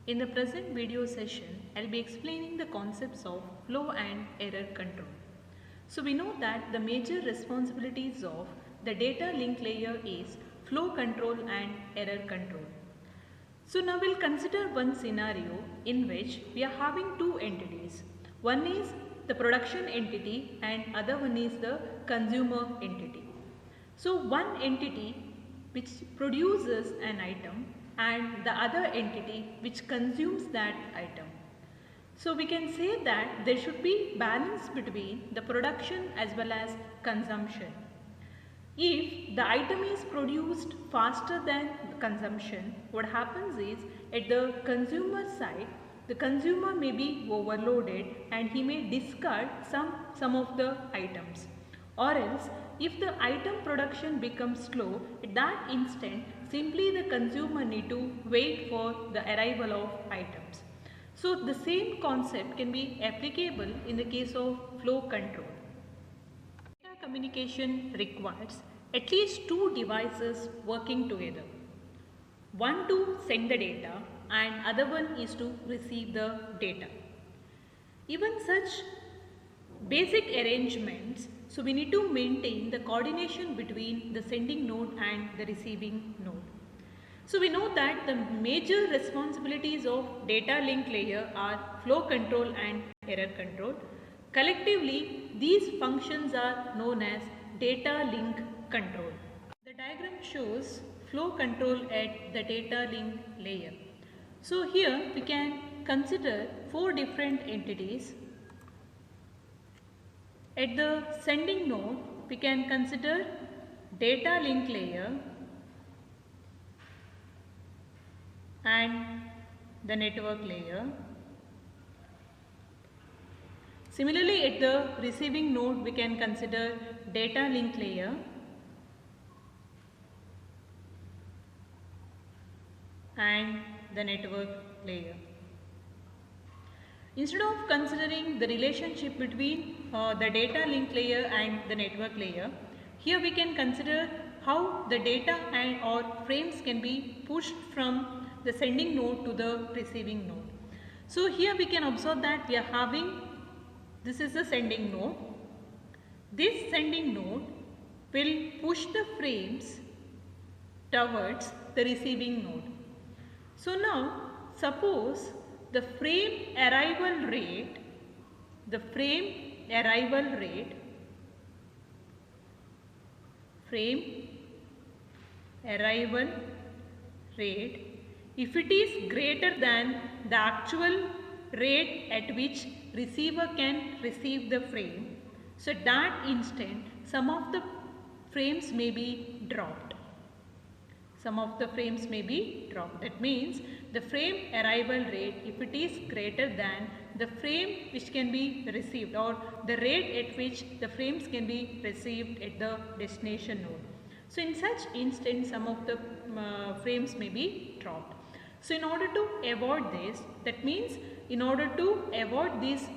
In the present video session, I'll be explaining the concepts of flow and error control. So we know that the major responsibilities of the data link layer is flow control and error control. So now we'll consider one scenario in which we are having two entities. One is the production entity and other one is the consumer entity. So one entity which produces an item and the other entity which consumes that item. So we can say that there should be balance between the production as well as consumption. If the item is produced faster than the consumption, what happens is at the consumer side, the consumer may be overloaded and he may discard some of the items. Or else, if the item production becomes slow, at that instant, simply the consumer need to wait for the arrival of items. So the same concept can be applicable in the case of flow control. Data communication requires at least two devices working together. One to send the data and other one is to receive the data. Even such basic arrangements, so we need to maintain the coordination between the sending node and the receiving node. So we know that the major responsibilities of data link layer are flow control and error control. Collectively, these functions are known as data link control. The diagram shows flow control at the data link layer. So here we can consider four different entities. At the sending node, we can consider data link layer and the network layer. Similarly, at the receiving node, we can consider data link layer and the network layer. Instead of considering the relationship between the data link layer and the network layer, here we can consider how the data and or frames can be pushed from the sending node to the receiving node. So here we can observe that we are having, this is the sending node. This sending node will push the frames towards the receiving node. So now suppose the frame arrival rate, if it is greater than the actual rate at which receiver can receive the frame, so at that instant some of the frames may be dropped. That means the frame arrival rate, if it is greater than the frame which can be received or the rate at which the frames can be received at the destination node. So in such instance, some of the frames may be dropped. So in order to avoid this, that means in order to avoid this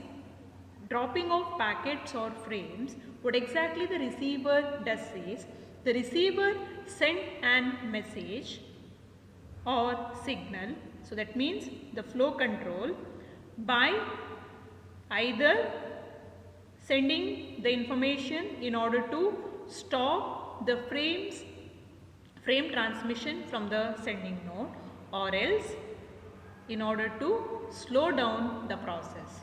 dropping of packets or frames, what exactly the receiver does is, the receiver send an message or signal. So that means the flow control by either sending the information in order to stop the frame transmission from the sending node, or else in order to slow down the process.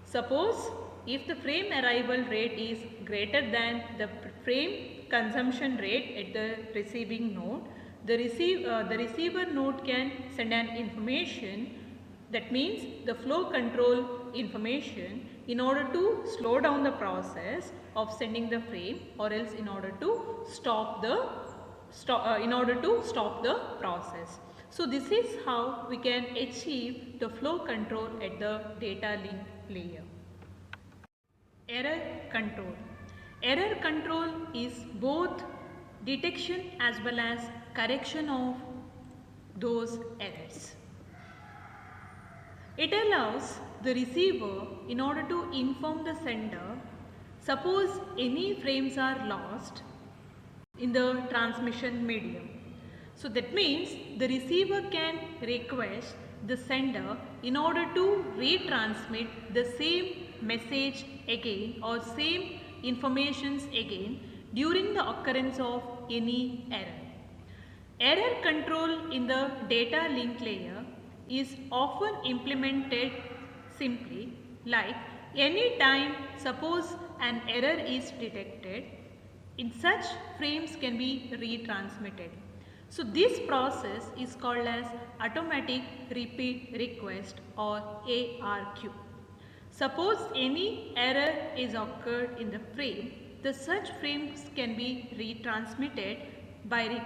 Suppose if the frame arrival rate is greater than the frame consumption rate at the receiving node, the receiver node can send an information, that means the flow control information, in order to slow down the process of sending the frame, or else in order to stop the process. So this is how we can achieve the flow control at the data link layer. Error control. Error control is both detection as well as correction of those errors. It allows the receiver in order to inform the sender, suppose any frames are lost in the transmission medium. So that means the receiver can request the sender in order to retransmit the same message again or same informations again during the occurrence of any error. Error control in the data link layer is often implemented simply like any time suppose an error is detected, in such frames can be retransmitted. So this process is called as automatic repeat request or ARQ. Suppose any error is occurred in the frame, the such frames can be retransmitted by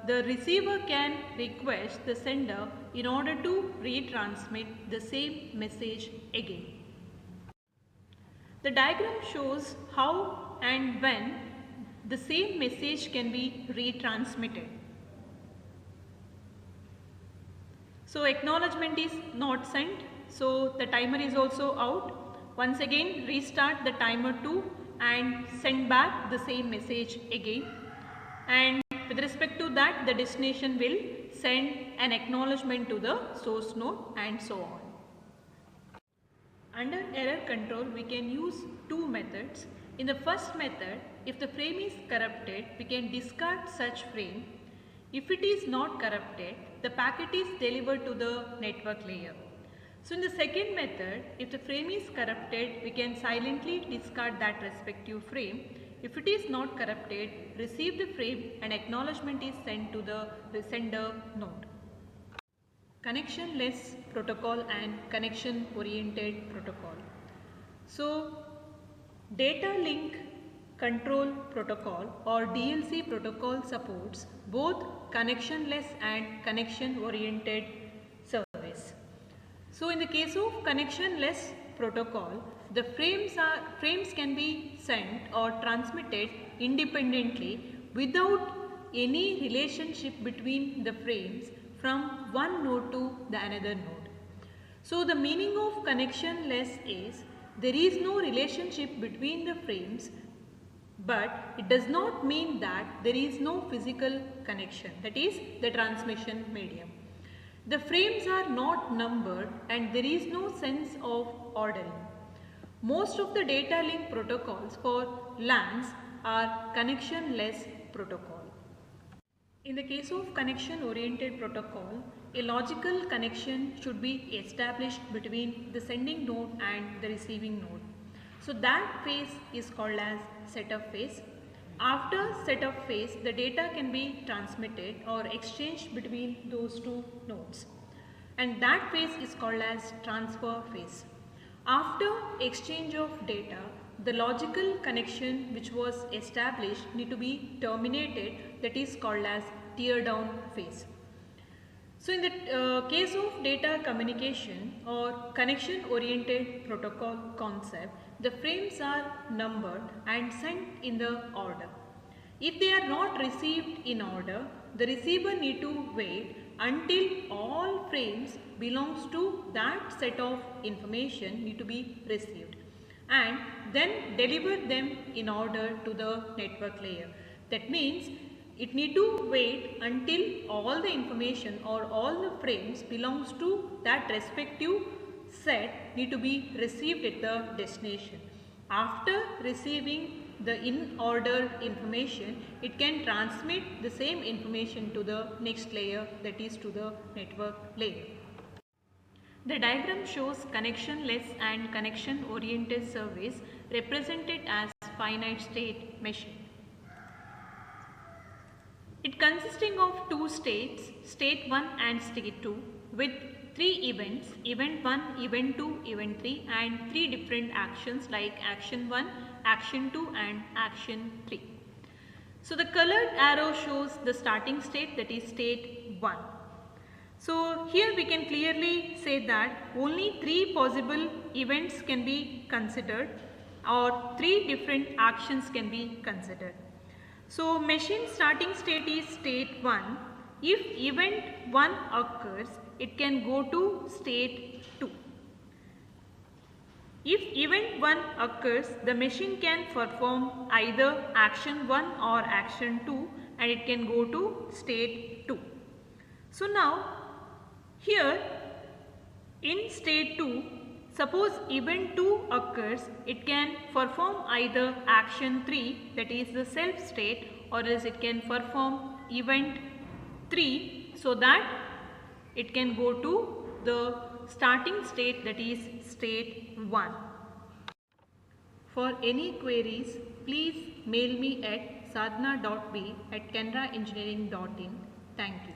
the receiver can request the sender in order to retransmit the same message again. The diagram shows how and when the same message can be retransmitted. So acknowledgement is not sent, so the timer is also out. Once again restart the timer 2 and send back the same message again, and with respect to that the destination will send an acknowledgement to the source node and so on. Under error control we can use two methods. In the first method, if the frame is corrupted, we can discard such frame. If it is not corrupted, the packet is delivered to the network layer. So in the second method, if the frame is corrupted, we can silently discard that respective frame. If it is not corrupted, receive the frame and acknowledgement is sent to the sender node. Connectionless protocol and connection oriented protocol. So data link control protocol or DLC protocol supports both connectionless and connection oriented service. So in the case of connectionless protocol, the frames can be sent or transmitted independently without any relationship between the frames from one node to the another node. So the meaning of connectionless is there is no relationship between the frames, but it does not mean that there is no physical connection, that is the transmission medium. The frames are not numbered and there is no sense of ordering. Most of the data link protocols for LANs are connectionless protocol. In the case of connection oriented protocol, a logical connection should be established between the sending node and the receiving node. So that phase is called as setup phase. After setup phase, the data can be transmitted or exchanged between those two nodes, and that phase is called as transfer phase. After exchange of data, the logical connection which was established need to be terminated, that is called as tear down phase. So in the case of data communication or connection oriented protocol concept, the frames are numbered and sent in the order. If they are not received in order, the receiver need to wait until all frames belongs to that set of information need to be received and then deliver them in order to the network layer. That means it need to wait until all the information or all the frames belongs to that respective set need to be received at the destination. After receiving the in order information, it can transmit the same information to the next layer, that is to the network layer. The diagram shows connectionless and connection oriented service represented as finite state machine. It consisting of two states, state 1 and state 2, with 3 events, event 1, event 2, event 3, and 3 different actions like action 1, action 2 and action 3. So the colored arrow shows the starting state, that is state 1. So here we can clearly say that only 3 possible events can be considered or 3 different actions can be considered. So machine starting state is state 1. If event 1 occurs, it can go to state 2. If event 1 occurs, the machine can perform either action 1 or action 2 and it can go to state 2. So now here In state 2, suppose event 2 occurs, it can perform either action 3, that is the self state, or else it can perform event 3 so that it can go to the starting state, that is state 1. For any queries, please mail me at sadhana.b@canaraengineering.in. Thank you.